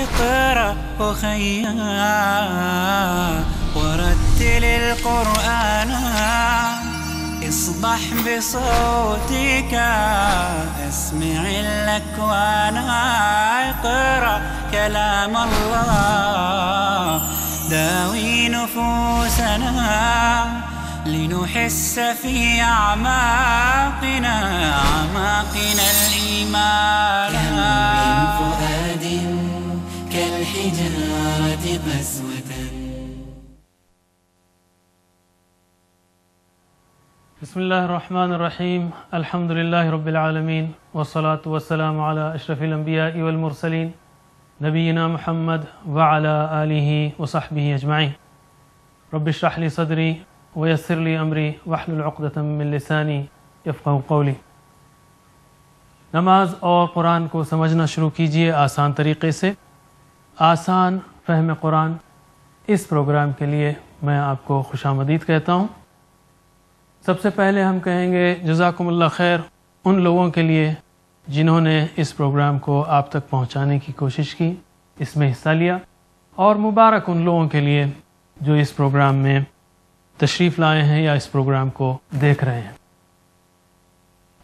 اقرأ أخيا ورتل القرآن اصبح بصوتك اسمع الأكوان اقرأ كلام الله داوي نفوسنا لنحس في أعماقنا الإيمان من فؤاد كالحجارة قسوة. بسم الله الرحمن الرحيم. الحمد لله رب العالمين والصلاة والسلام على أشرف الأنبياء والمرسلين نبينا محمد وعلى آله وصحبه أجمعين. رب اشرح لي صدري ويسر لي أمري واحلل عقدة من لساني يفقهوا قولي. نماز اور قرآن کو سمجھنا شروع کیجئے آسان طریقے سے. آسان فہم قرآن اس پروگرام کے لیے میں آپ کو خوش آمدید کہتا ہوں. سب سے پہلے ہم کہیں گے جزاکم اللہ خیر ان لوگوں کے لیے جنہوں نے اس پروگرام کو آپ تک پہنچانے کی کوشش کی، اس میں حصہ لیا، اور مبارک ان لوگوں کے لیے جو اس پروگرام میں تشریف لائے ہیں یا اس پروگرام کو دیکھ رہے ہیں.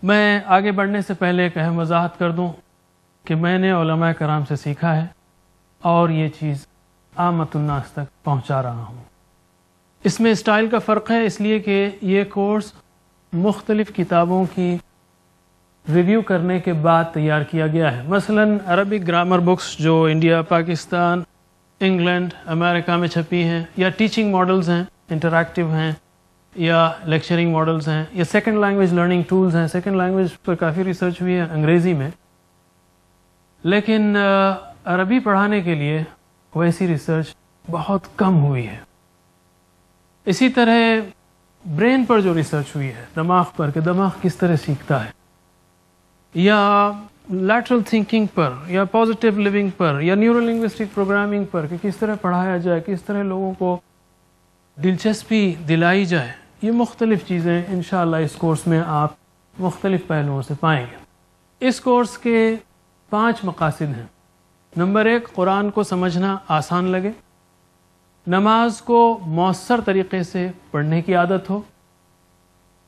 میں آگے بڑھنے سے پہلے ایک اہم وضاحت کر دوں کہ میں نے علماء کرام سے سیکھا ہے اور یہ چیز عامت الناس تک پہنچا رہا ہوں. اس میں اسٹائل کا فرق ہے، اس لیے کہ یہ کورس مختلف کتابوں کی ریویو کرنے کے بعد تیار کیا گیا ہے. مثلا عربک گرامر بکس جو انڈیا، پاکستان، انگلینڈ، امریکہ میں چھپی ہیں، یا ٹیچنگ ماڈلز ہیں، انٹریکٹیو ہیں، یا لیکچرنگ ماڈلز ہیں، یا سیکنڈ لینگویج لرننگ ٹولز ہیں. سیکنڈ لینگویج پر کافی ریسرچ ہوئی ہے انگریزی میں، لیکن عربی پڑھانے کے لیے ویسی ریسرچ بہت کم ہوئی ہے. اسی طرح برین پر جو ریسرچ ہوئی ہے، دماغ پر کہ دماغ کس طرح سیکھتا ہے، یا لیٹرل تھنکنگ پر، یا پازیٹیو لیونگ پر، یا نیورو لنگوسٹک پروگرامنگ پر کہ کس طرح پڑھایا جائے، کس طرح لوگوں کو دلچسپی دلائی جائے، یہ مختلف چیزیں انشاءاللہ اس کورس میں آپ مختلف پہلوؤں سے پائیں گے. اس کورس کے 5 مقاصد ہیں. نمبر 1، قرآن کو سمجھنا آسان لگے، نماز کو مؤثر طریقے سے پڑھنے کی عادت ہو،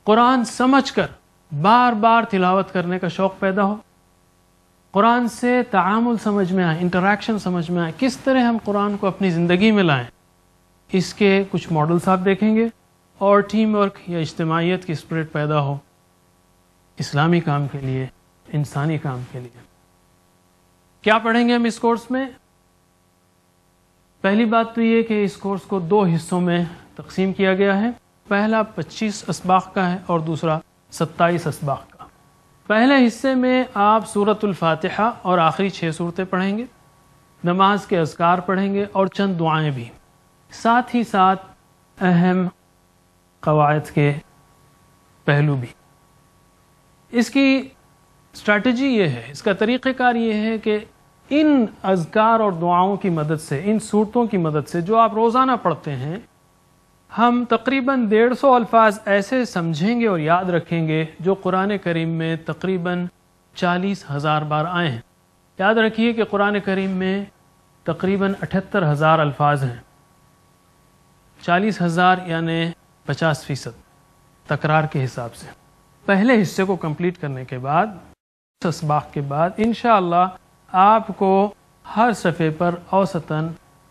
قرآن سمجھ کر بار بار تلاوت کرنے کا شوق پیدا ہو، قرآن سے تعامل سمجھ میں آئے، انٹریکشن سمجھ میں آئے، کس طرح ہم قرآن کو اپنی زندگی میں لائیں. اس کے کچھ ماڈلز آپ دیکھیں گے، اور ٹیم ورک یا اجتماعیت کی اسپرٹ پیدا ہو اسلامی کام کے لیے، انسانی کام کے لیے. کیا پڑھیں گے ہم اس کورس میں؟ پہلی بات تو یہ کہ اس کورس کو 2 حصوں میں تقسیم کیا گیا ہے. پہلا 25 اسباق کا ہے اور دوسرا 27 اسباق کا. پہلے حصے میں آپ سورۃ الفاتحہ اور آخری 6 صورتیں پڑھیں گے، نماز کے اذکار پڑھیں گے اور چند دعائیں بھی، ساتھ ہی ساتھ اہم قواعد کے پہلو بھی. اس کی اسٹریٹجی یہ ہے، اس کا طریقہ کار یہ ہے کہ ان اذکار اور دعاؤں کی مدد سے، ان صورتوں کی مدد سے جو آپ روزانہ پڑھتے ہیں، ہم تقریباً 150 الفاظ ایسے سمجھیں گے اور یاد رکھیں گے جو قرآن کریم میں تقریباً 40,000 بار آئے ہیں. یاد رکھیے کہ قرآن کریم میں تقریباً 78,000 الفاظ ہیں. 40,000 یعنی 50% تکرار کے حساب سے. پہلے حصے کو کمپلیٹ کرنے کے بعد، اسباق کے بعد، انشاءاللہ آپ کو ہر صفحے پر اوسطاً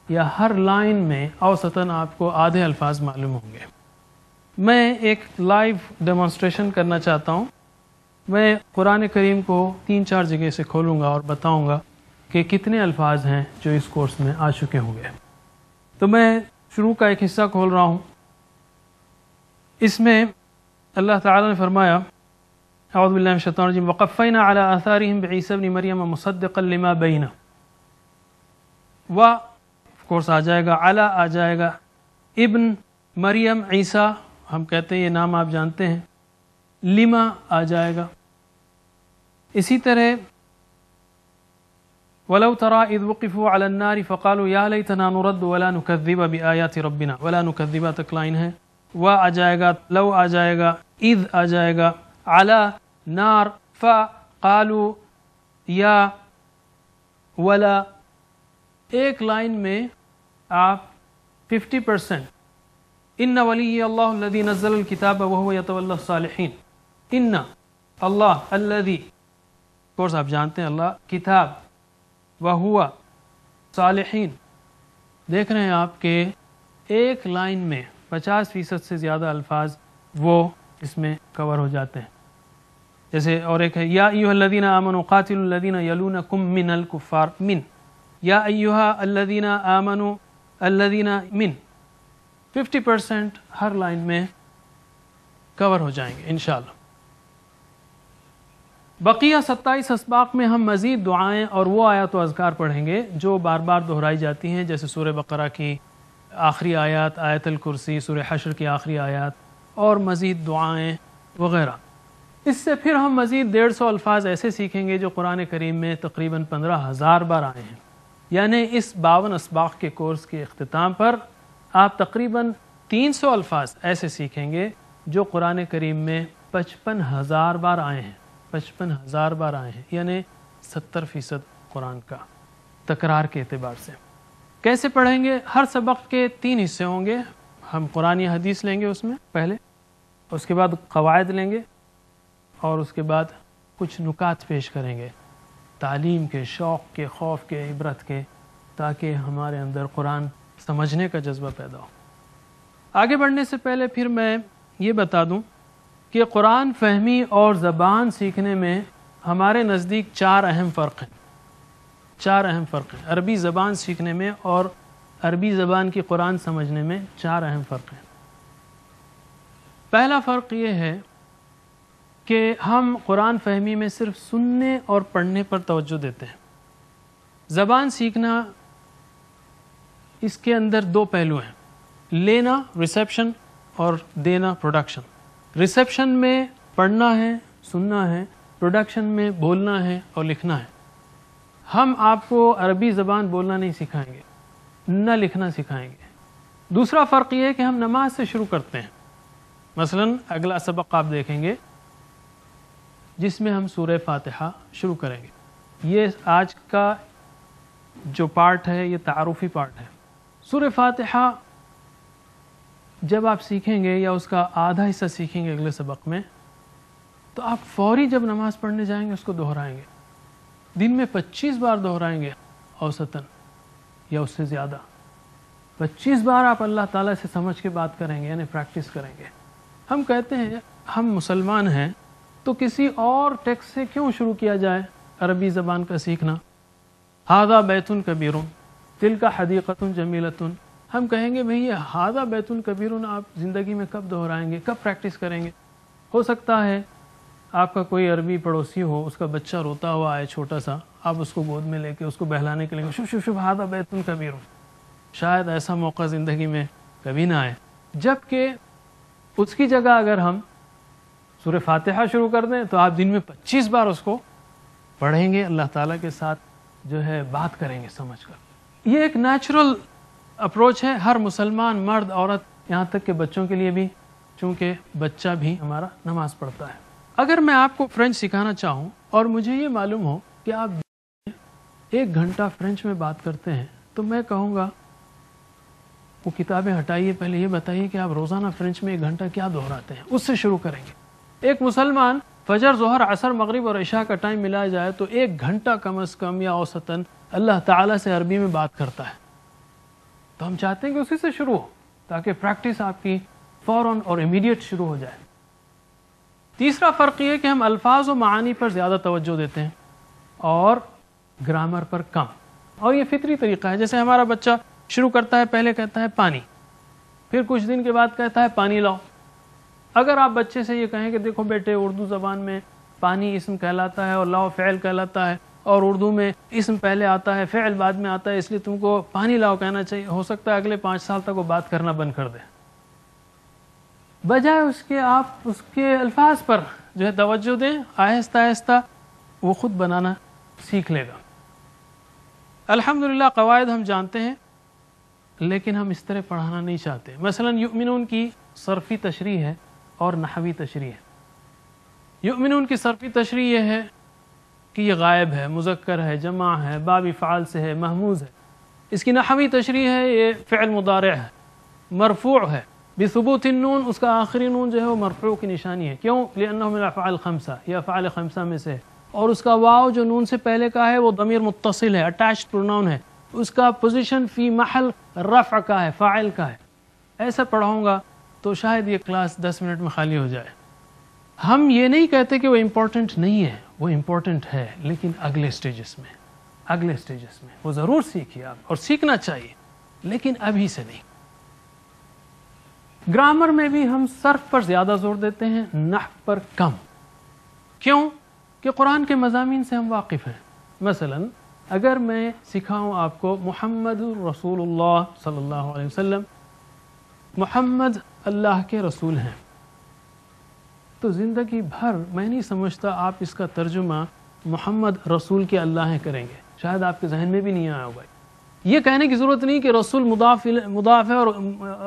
یا ہر لائن میں اوسطاً آپ کو آدھے الفاظ معلوم ہوں گے. میں ایک لائیو ڈیمانسٹریشن کرنا چاہتا ہوں. میں قرآن کریم کو 3-4 جگہ سے کھولوں گا اور بتاؤں گا کہ کتنے الفاظ ہیں جو اس کورس میں آ چکے ہوں گے. تو میں شروع کا ایک حصہ کھول رہا ہوں. اس میں اللہ تعالیٰ نے فرمایا، اعوذ باللہ من الشیطان الرجیم، وقفینا علی آثارہم بعیسی ابن مریم مصدقا لما بینہ. و کورس آ جائے گا، علی آ جائے گا، ابن مریم عیسیٰ ہم کہتے ہیں، یہ نام آپ جانتے ہیں، لما آ جائے گا. اسی طرح وَلَوْ تَرَى إِذْ وُقِفُوا عَلَى النَّارِ فَقَالُوا يَا لَيْتَنَا نُرَدُّ وَلَا نُكَذِّبَ بِآيَاتِ رَبِّنَا وَلَا نُكَذِّبَ تک لائن ہے. و آ جائے گا، لو آ جائے گا، اذ آ جائے گا، علی نار، فَقَالُوا یا ولا ایک لائن میں آپ 50%، ان ولی اللہ الذی نزل الکتاب وہو یتولی الصالحین، ان اللہ الذی، کورس آپ جانتے ہیں اللہ کتاب، وہو صالحین، دیکھ رہے ہیں آپ کہ ایک لائن میں 50% سے زیادہ الفاظ وہ اس میں کور ہو جاتے ہیں. جیسے اور ایک ہے یا ایھا الذین آمنوا قاتلوا الذین یلونکم من الکفار، من، یا ایھا الذین آمنوا الذین من، 50% ہر لائن میں کور ہو جائیں گے انشاءاللہ. بقیہ 27 اسباق میں ہم مزید دعائیں اور وہ آیات و اذکار پڑھیں گے جو بار بار دہرائی جاتی ہیں، جیسے سورہ بقرہ کی آخری آیات، آیت الکرسی، سورہ حشر کی آخری آیات، اور مزید دعائیں وغیرہ. اس سے پھر ہم مزید 150 الفاظ ایسے سیکھیں گے جو قرآن کریم میں تقریباً 15,000 بار آئے ہیں. یعنی اس 52 اسباق کے کورس کے اختتام پر آپ تقریباً 300 الفاظ ایسے سیکھیں گے جو قرآن کریم میں 55,000 بار آئے ہیں. 55,000 بار آئے ہیں، یعنی 70% قرآن کا تکرار کے اعتبار سے. کیسے پڑھیں گے؟ ہر سبق کے 3 حصے ہوں گے. ہم قرآن یا حدیث لیں گے اس میں پہلے، اس کے بعد قواعد لیں گے، اور اس کے بعد کچھ نکات پیش کریں گے تعلیم کے، شوق کے، خوف کے، عبرت کے، تاکہ ہمارے اندر قرآن سمجھنے کا جذبہ پیدا ہو. آگے بڑھنے سے پہلے پھر میں یہ بتا دوں کہ قرآن فہمی اور زبان سیکھنے میں ہمارے نزدیک 4 اہم فرق ہیں. 4 اہم فرق ہیں عربی زبان سیکھنے میں اور عربی زبان کی قرآن سمجھنے میں. 4 اہم فرق ہیں. پہلا فرق یہ ہے کہ ہم قرآن فہمی میں صرف سننے اور پڑھنے پر توجہ دیتے ہیں. زبان سیکھنا اس کے اندر 2 پہلو ہیں، لینا ریسیپشن اور دینا پروڈکشن. ریسیپشن میں پڑھنا ہے، سننا ہے، پروڈکشن میں بولنا ہے اور لکھنا ہے. ہم آپ کو عربی زبان بولنا نہیں سکھائیں گے، نہ لکھنا سکھائیں گے. دوسرا فرق یہ ہے کہ ہم نماز سے شروع کرتے ہیں. مثلا اگلا سبق آپ دیکھیں گے جس میں ہم سورہ فاتحہ شروع کریں گے. یہ آج کا جو پارٹ ہے یہ تعارفی پارٹ ہے. سورہ فاتحہ جب آپ سیکھیں گے یا اس کا آدھا حصہ سیکھیں گے اگلے سبق میں، تو آپ فوری جب نماز پڑھنے جائیں گے اس کو دہرائیں گے. دن میں 25 بار دہرائیں گے اوسطاً یا اس سے زیادہ. 25 بار آپ اللہ تعالیٰ سے سمجھ کے بات کریں گے، یعنی پریکٹس کریں گے. ہم کہتے ہیں ہم مسلمان ہیں تو کسی اور ٹیکسٹ سے کیوں شروع کیا جائے عربی زبان کا سیکھنا؟ ھذا بیت کبیر تلک حدیقۃ جمیلۃ. ہم کہیں گے بھئی یہ ھذا بیت کبیر آپ زندگی میں کب دہرائیں گے، کب پریکٹس کریں گے؟ ہو سکتا ہے آپ کا کوئی عربی پڑوسی ہو، اس کا بچہ روتا ہوا آئے چھوٹا سا، آپ اس کو گود میں لے کے اس کو بہلانے کے لیے شب شب شب ھذا بیت کبیر. شاید ایسا موقع زندگی میں کبھی نہ آئے. جبکہ اس کی جگہ اگر ہم سورہ فاتحہ شروع کر دیں تو آپ دن میں 25 بار اس کو پڑھیں گے، اللہ تعالیٰ کے ساتھ جو ہے بات کریں گے سمجھ کر. یہ ایک نیچرل اپروچ ہے ہر مسلمان مرد عورت یہاں تک کہ بچوں کے لیے بھی، چونکہ بچہ بھی ہمارا نماز پڑھتا ہے. اگر میں آپ کو فرینچ سکھانا چاہوں اور مجھے یہ معلوم ہو کہ آپ 1 گھنٹہ فرینچ میں بات کرتے ہیں، تو میں کہوں گا وہ کتابیں ہٹائیے، پہلے یہ بتائیے کہ آپ روزانہ فرینچ میں 1 گھنٹہ کیا دہراتے ہیں، اس سے شروع کریں گے. ایک مسلمان فجر، ظہر، عصر، مغرب اور عشاء کا ٹائم ملایا جائے تو 1 گھنٹہ کم از کم یا اوسطاً اللہ تعالیٰ سے عربی میں بات کرتا ہے. تو ہم چاہتے ہیں کہ اسی سے شروع ہو تاکہ پریکٹس آپ کی فوراً اور امیڈیٹ شروع ہو جائے. تیسرا فرق یہ ہے کہ ہم الفاظ و معانی پر زیادہ توجہ دیتے ہیں اور گرامر پر کم. اور یہ فطری طریقہ ہے. جیسے ہمارا بچہ شروع کرتا ہے، پہلے کہتا ہے پانی، پھر کچھ دن کے بعد کہتا ہے پانی لاؤ. اگر آپ بچے سے یہ کہیں کہ دیکھو بیٹے اردو زبان میں پانی اسم کہلاتا ہے اور لاؤ فعل کہلاتا ہے، اور اردو میں اسم پہلے آتا ہے فعل بعد میں آتا ہے، اس لیے تم کو پانی لاؤ کہنا چاہیے، ہو سکتا ہے اگلے 5 سال تک وہ بات کرنا بند کر دے. بجائے اس کے آپ اس کے الفاظ پر جو ہے توجہ دیں، آہستہ آہستہ وہ خود بنانا سیکھ لے گا. الحمدللہ قواعد ہم جانتے ہیں لیکن ہم اس طرح پڑھانا نہیں چاہتے. مثلا یؤمنون کی صرفی تشریح ہے اور نحوی تشریح ہے. یؤمنون کی صرفی تشریح یہ ہے کہ یہ غائب ہے، مذکر ہے، جمع ہے، باب فعال سے ہے، محموز ہے. اس کی نحوی تشریح ہے، یہ فعل مضارع ہے، مرفوع ہے بثبوت النون، اس کا آخری نون جو ہے وہ مرفوع کی نشانی ہے. کیوں؟ لأنه من الافعال الخمسہ، یہ افعال خمسہ میں سے ہے. اور اس کا واو جو نون سے پہلے کا ہے وہ ضمیر متصل ہے، اٹیچڈ پروناؤن ہے، اس کا پوزیشن فی محل رفع کا ہے، فاعل کا ہے. ایسا پڑھاؤں گا تو شاید یہ کلاس 10 منٹ میں خالی ہو جائے. ہم یہ نہیں کہتے کہ وہ امپورٹنٹ نہیں ہے، وہ امپورٹنٹ ہے، لیکن اگلے سٹیجز میں وہ ضرور سیکھیے آپ، اور سیکھنا چاہیے، لیکن ابھی سے نہیں. گرامر میں بھی ہم صرف پر زیادہ زور دیتے ہیں، نحو پر کم. کیوں؟ کہ قرآن کے مضامین سے ہم واقف ہیں. مثلا اگر میں سکھاؤں آپ کو محمد رسول اللہ صلی اللہ علیہ وسلم، محمد اللہ کے رسول ہیں، تو زندگی بھر میں نہیں سمجھتا آپ اس کا ترجمہ محمد رسول کے اللہ ہیں کریں گے، شاید آپ کے ذہن میں بھی نہیں آیا ہوگا. یہ کہنے کی ضرورت نہیں کہ رسول مضاف ہے اور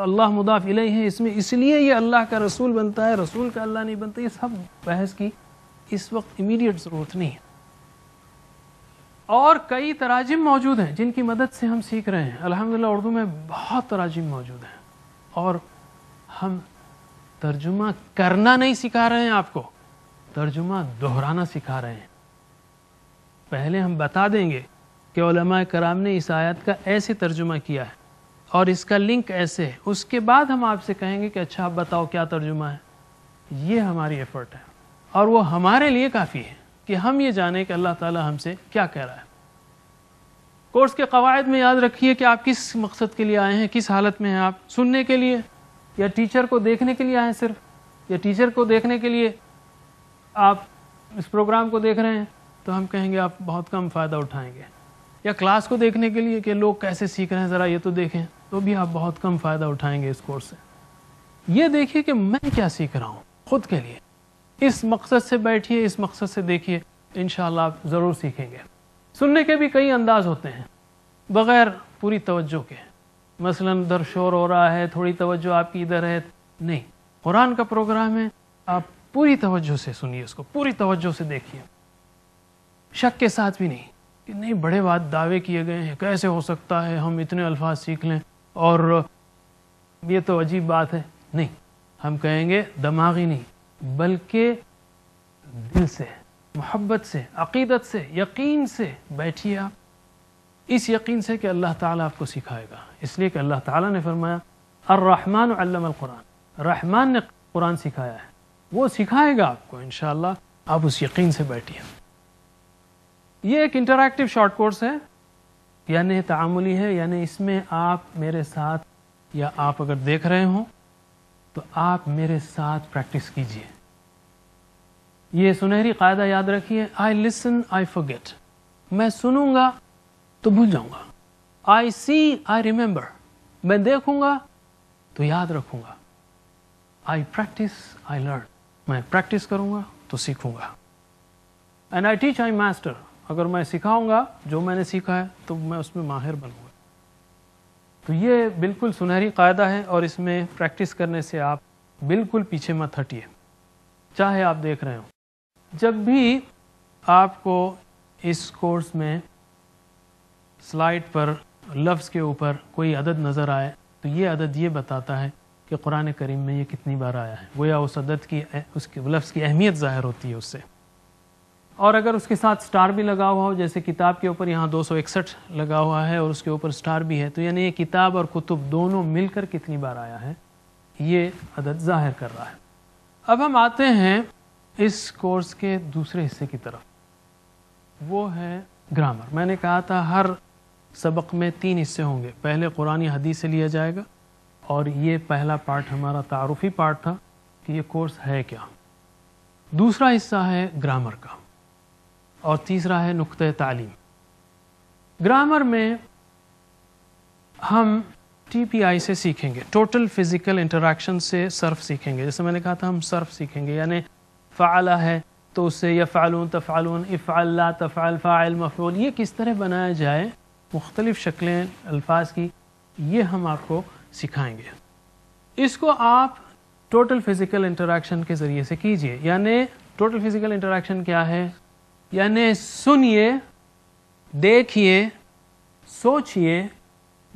اللہ مضاف الیہ ہے، اس میں اس لیے یہ اللہ کا رسول بنتا ہے، رسول کا اللہ نہیں بنتا. یہ سب بحث کی اس وقت امیڈیٹ ضرورت نہیں ہے. اور کئی تراجم موجود ہیں جن کی مدد سے ہم سیکھ رہے ہیں. الحمدللہ اردو میں بہت تراجم موجود ہیں، اور ہم ترجمہ کرنا نہیں سکھا رہے ہیں آپ کو، ترجمہ دہرانا سکھا رہے ہیں. پہلے ہم بتا دیں گے کہ علماء کرام نے اس آیت کا ایسے ترجمہ کیا ہے اور اس کا لنک ایسے ہے. اس کے بعد ہم آپ سے کہیں گے کہ اچھا آپ بتاؤ کیا ترجمہ ہے. یہ ہماری ایفرٹ ہے، اور وہ ہمارے لیے کافی ہے کہ ہم یہ جانیں کہ اللہ تعالی ہم سے کیا کہہ رہا ہے. کورس کے قواعد میں یاد رکھیے کہ آپ کس مقصد کے لیے آئے ہیں، کس حالت میں ہیں آپ. سننے کے لیے یا ٹیچر کو دیکھنے کے لیے آئے ہیں صرف، یا ٹیچر کو دیکھنے کے لیے آپ اس پروگرام کو دیکھ رہے ہیں، تو ہم کہیں گے آپ بہت کم فائدہ اٹھائیں گے. یا کلاس کو دیکھنے کے لیے کہ لوگ کیسے سیکھ رہے ہیں ذرا یہ تو دیکھیں، تو بھی آپ بہت کم فائدہ اٹھائیں گے اس کورس سے. یہ دیکھیے کہ میں کیا سیکھ رہا ہوں خود کے لیے. اس مقصد سے بیٹھیے، اس مقصد سے دیکھیے، انشاءاللہ آپ ضرور سیکھیں گے. سننے کے بھی کئی انداز ہوتے ہیں بغیر پوری توجہ کے. مثلا ادھر شور ہو رہا ہے، تھوڑی توجہ آپ کی ادھر ہے، نہیں. قرآن کا پروگرام ہے، آپ پوری توجہ سے سنیے، اس کو پوری توجہ سے دیکھیے، شک کے ساتھ بھی نہیں کہ نہیں بڑے بات دعوے کیے گئے ہیں، کیسے ہو سکتا ہے ہم اتنے الفاظ سیکھ لیں اور یہ تو عجیب بات ہے. نہیں، ہم کہیں گے دماغی نہیں بلکہ دل سے، محبت سے، عقیدت سے، یقین سے بیٹھیے آپ، اس یقین سے کہ اللہ تعالیٰ آپ کو سکھائے گا. اس لیے کہ اللہ تعالیٰ نے فرمایا الرحمن علم القرآن، رحمان نے قرآن سکھایا ہے، وہ سکھائے گا آپ کو انشاءاللہ. آپ اس یقین سے بیٹھیے. یہ ایک انٹریکٹیو شارٹ کورس ہے، یعنی تعاملی ہے، یعنی اس میں آپ میرے ساتھ، یا آپ اگر دیکھ رہے ہوں تو آپ میرے ساتھ پریکٹس کیجئے. یہ سنہری قاعدہ یاد رکھیے، آئی لسن آئی forget، میں سنوں گا تو بھول جاؤں گا. آئی سی آئی ریممبر، میں دیکھوں گا تو یاد رکھوں گا. آئی پریکٹس آئی لرن، میں پریکٹس کروں گا تو سیکھوں گا. And I teach I master, اگر میں سکھاؤں گا جو میں نے سیکھا ہے تو میں اس میں ماہر بنوں گا. تو یہ بالکل سنہری قاعدہ ہے، اور اس میں پریکٹس کرنے سے آپ بالکل پیچھے مت ہٹیے، چاہے آپ دیکھ رہے ہوں. جب بھی آپ کو اس کورس میں سلائیڈ پر لفظ کے اوپر کوئی عدد نظر آئے تو یہ عدد یہ بتاتا ہے کہ قرآن کریم میں یہ کتنی بار آیا ہے. گویا اس عدد کی، اس کے لفظ کی اہمیت ظاہر ہوتی ہے اس سے. اور اگر اس کے ساتھ سٹار بھی لگا ہوا ہو، جیسے کتاب کے اوپر یہاں 261 لگا ہوا ہے اور اس کے اوپر سٹار بھی ہے، تو یعنی یہ کتاب اور کتب دونوں مل کر کتنی بار آیا ہے یہ عدد ظاہر کر رہا ہے. اب ہم آتے ہیں اس کورس کے دوسرے حصے کی طرف، وہ ہے گرامر. میں نے کہا تھا ہر سبق میں 3 حصے ہوں گے. پہلے قرآن حدیث سے لیا جائے گا، اور یہ پہلا پارٹ ہمارا تعارفی پارٹ تھا کہ یہ کورس ہے کیا. دوسرا حصہ ہے گرامر کا، اور تیسرا ہے نقطہ تعلیم. گرامر میں ہم ٹی پی آئی سے سیکھیں گے، ٹوٹل فزیکل انٹریکشن سے صرف سیکھیں گے. جیسے میں نے کہا تھا ہم صرف سیکھیں گے، یعنی فعلہ ہے تو اس سے یفعلون، تفعلون، افعل، لا تفعل، فاعل، مفعول، یہ کس طرح بنایا جائے، مختلف شکلیں الفاظ کی، یہ ہم آپ کو سکھائیں گے. اس کو آپ ٹوٹل فزیکل انٹریکشن کے ذریعے سے کیجئے. یعنی ٹوٹل فزیکل انٹریکشن کیا ہے؟ یعنی سنیے، دیکھیے، سوچئے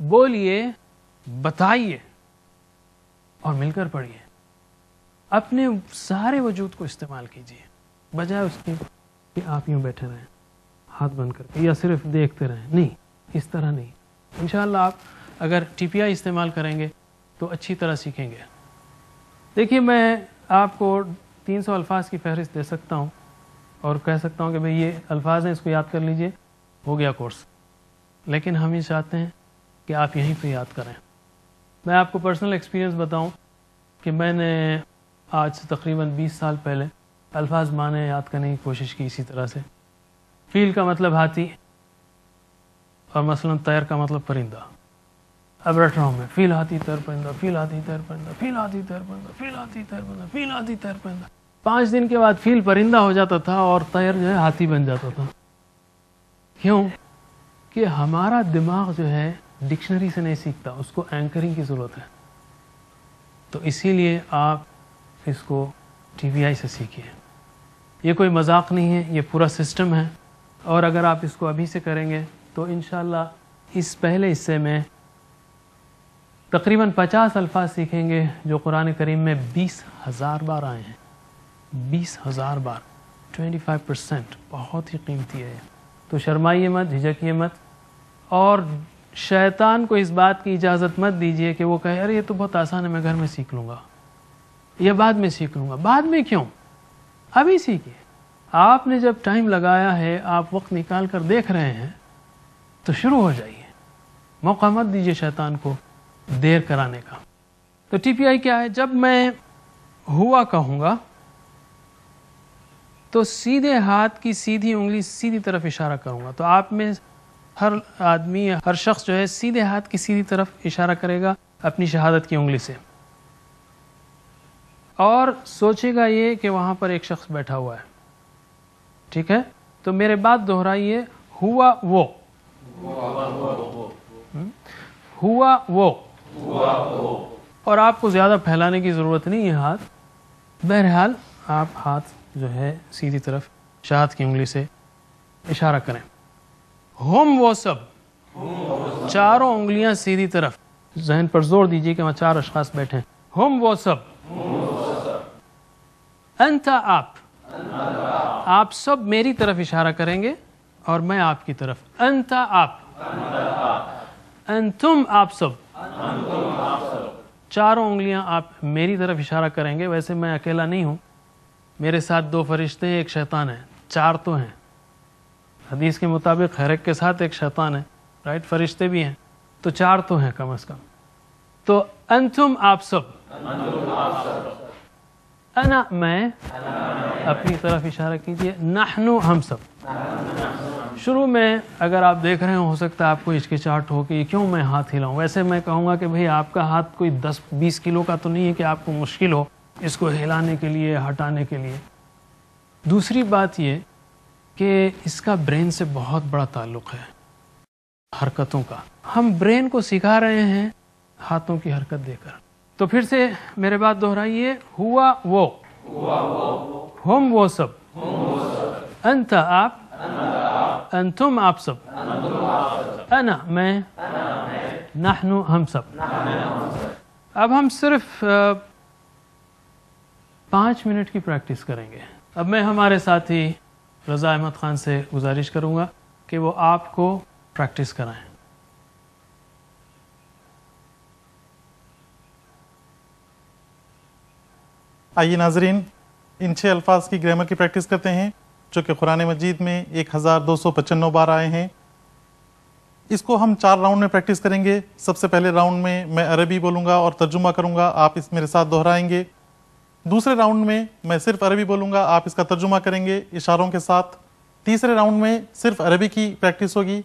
بولیے, بتائیے اور مل کر پڑھیے. اپنے سارے وجود کو استعمال کیجیے, بجائے اس کے کہ آپ یوں بیٹھے رہیں ہاتھ بند کر کے یا صرف دیکھتے رہیں. نہیں, اس طرح نہیں. انشاءاللہ آپ اگر ٹی پی آئی استعمال کریں گے تو اچھی طرح سیکھیں گے. دیکھیے, میں آپ کو 300 الفاظ کی فہرست دے سکتا ہوں اور کہہ سکتا ہوں کہ بھئی یہ الفاظ ہیں, اس کو یاد کر لیجئے, ہو گیا کورس. لیکن ہم یہ چاہتے ہیں کہ آپ یہیں پہ یاد کریں. میں آپ کو پرسنل ایکسپیرینس بتاؤں کہ میں نے آج سے تقریباً 20 سال پہلے الفاظ معنی یاد کرنے کی کوشش کی اسی طرح سے. فیل کا مطلب ہاتھی اور مثلا طیر کا مطلب پرندہ. اب رٹ رہا ہوں میں, فیل ہاتھی تیر پرندہ, فیل ہاتھی تیر پرندہ, فیل ہاتھی تیر پرندہ, فیل ہاتھی تیر پرندہ, فیل ہاتھی تیر پرندہ. 5 دن کے بعد فیل پرندہ ہو جاتا تھا اور طیر جو ہے ہاتھی بن جاتا تھا. کیوں؟ کہ ہمارا دماغ جو ہے ڈکشنری سے نہیں سیکھتا, اس کو اینکرنگ کی ضرورت ہے. تو اسی لیے آپ اس کو ٹی وی آئی سے سیکھیے. یہ کوئی مذاق نہیں ہے, یہ پورا سسٹم ہے. اور اگر آپ اس کو ابھی سے کریں گے تو انشاءاللہ اس پہلے حصے میں تقریباً 50 الفاظ سیکھیں گے جو قرآن کریم میں 20,000 بار آئے ہیں. 20,000 بار, 25%, بہت ہی قیمتی ہے. تو شرمائیے مت, جھجکیے مت, اور شیطان کو اس بات کی اجازت مت دیجیے کہ وہ کہے ارے یہ تو بہت آسان ہے, میں گھر میں سیکھ لوں گا یا بعد میں سیکھ لوں گا. بعد میں کیوں, ابھی سیکھیے. آپ نے جب ٹائم لگایا ہے, آپ وقت نکال کر دیکھ رہے ہیں, تو شروع ہو جائیے. موقع مت دیجیے شیطان کو دیر کرانے کا. تو ٹی پی آئی کیا ہے؟ جب میں ہوا کہوں گا تو سیدھے ہاتھ کی سیدھی انگلی سیدھی طرف اشارہ کروں گا. تو آپ میں ہر آدمی, ہر شخص جو ہے سیدھے ہاتھ کی سیدھی طرف اشارہ کرے گا اپنی شہادت کی انگلی سے, اور سوچے گا یہ کہ وہاں پر ایک شخص بیٹھا ہوا ہے. ٹھیک ہے؟ تو میرے بعد دہرائیے, ہوا وہ, ہوا وہ. اور آپ کو زیادہ پھیلانے کی ضرورت نہیں ہے ہاتھ. بہرحال آپ ہاتھ جو ہے سیدھی طرف شہادت کی انگلی سے اشارہ کریں. ہم وہ سب, چاروں انگلیاں سیدھی طرف. ذہن پر زور دیجیے کہ وہاں 4 اشخاص بیٹھے ہیں. ہم وہ سب, انت آپ, آپ سب میری طرف اشارہ کریں گے اور میں آپ کی طرف. انت آپ, انتم آپ سب. چاروں انگلیاں آپ میری طرف اشارہ کریں گے. ویسے میں اکیلا نہیں ہوں, میرے ساتھ 2 فرشتے ہیں, ایک شیطان ہے, 4 تو ہیں. حدیث کے مطابق ہر ایک کے ساتھ ایک شیطان ہے, رائٹ, فرشتے بھی ہیں, تو 4 تو ہیں کم از کم. تو انتم آپ سب, انا میں, اپنی طرف اشارہ کیجئے. نحنو ہم سب. شروع میں اگر آپ دیکھ رہے ہو سکتا ہے آپ کو ہچکچاہٹ ہو کہ کیوں میں ہاتھ ہلاؤں. ویسے میں کہوں گا کہ بھئی آپ کا ہاتھ کوئی 10-20 کلو کا تو نہیں ہے کہ آپ کو مشکل ہو اس کو ہلانے کے لیے, ہٹانے کے لیے. دوسری بات یہ کہ اس کا برین سے بہت بڑا تعلق ہے, حرکتوں کا. ہم برین کو سکھا رہے ہیں ہاتھوں کی حرکت دے کر. تو پھر سے میرے بات دہرائیے, ہوا وہ, ہم وہ سب, انت آپ, انتم آپ سب, انا میں, نحنو ہم سب. اب ہم صرف 5 منٹ کی پریکٹس کریں گے. اب میں ہمارے ساتھی رضا احمد خان سے گزارش کروں گا کہ وہ آپ کو پریکٹس کرائیں. آئیے ناظرین, ان 6 الفاظ کی گرامر کی پریکٹس کرتے ہیں جو کہ قرآن مجید میں 1295 بار آئے ہیں. اس کو ہم 4 راؤنڈ میں پریکٹس کریں گے. سب سے پہلے راؤنڈ میں عربی بولوں گا اور ترجمہ کروں گا, آپ اس میرے ساتھ دہرائیں گے. دوسرے راؤنڈ میں صرف عربی بولوں گا, آپ اس کا ترجمہ کریں گے اشاروں کے ساتھ. تیسرے راؤنڈ میں صرف عربی کی پریکٹس ہوگی,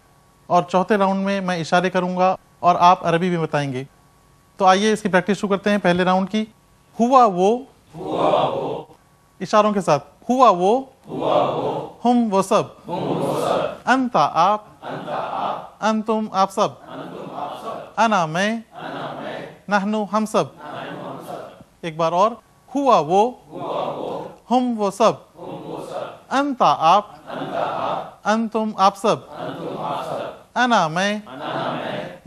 اور چوتھے راؤنڈ میں اشارے کروں گا اور آپ عربی بھی بتائیں گے. تو آئیے اس کی پریکٹس شروع کرتے ہیں. پہلے راؤنڈ کی, ہوا وہ, اشاروں کے ساتھ, ہوا وہ, ہم وہ سب, انت آپ, انتم آپ سب, انا میں, نحنو ہم سب. ایک بار اور, ہوا وہ, ہم وہ سب, انت آپ, انتم آپ سب, انا میں,